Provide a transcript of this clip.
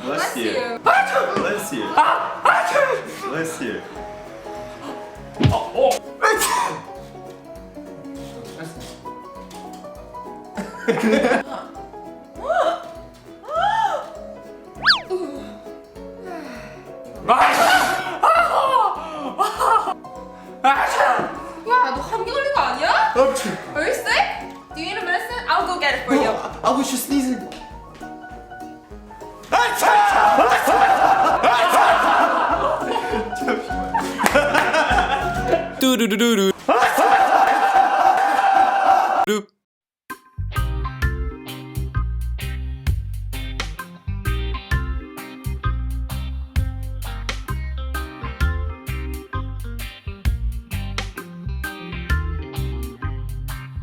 Bless you. Bless you. Bless you. 야, 너 감기 걸린 거 아니야? Are you sick? Do you need a medicine? I'll go get it for you. I was just sneezing. 뚜루루루루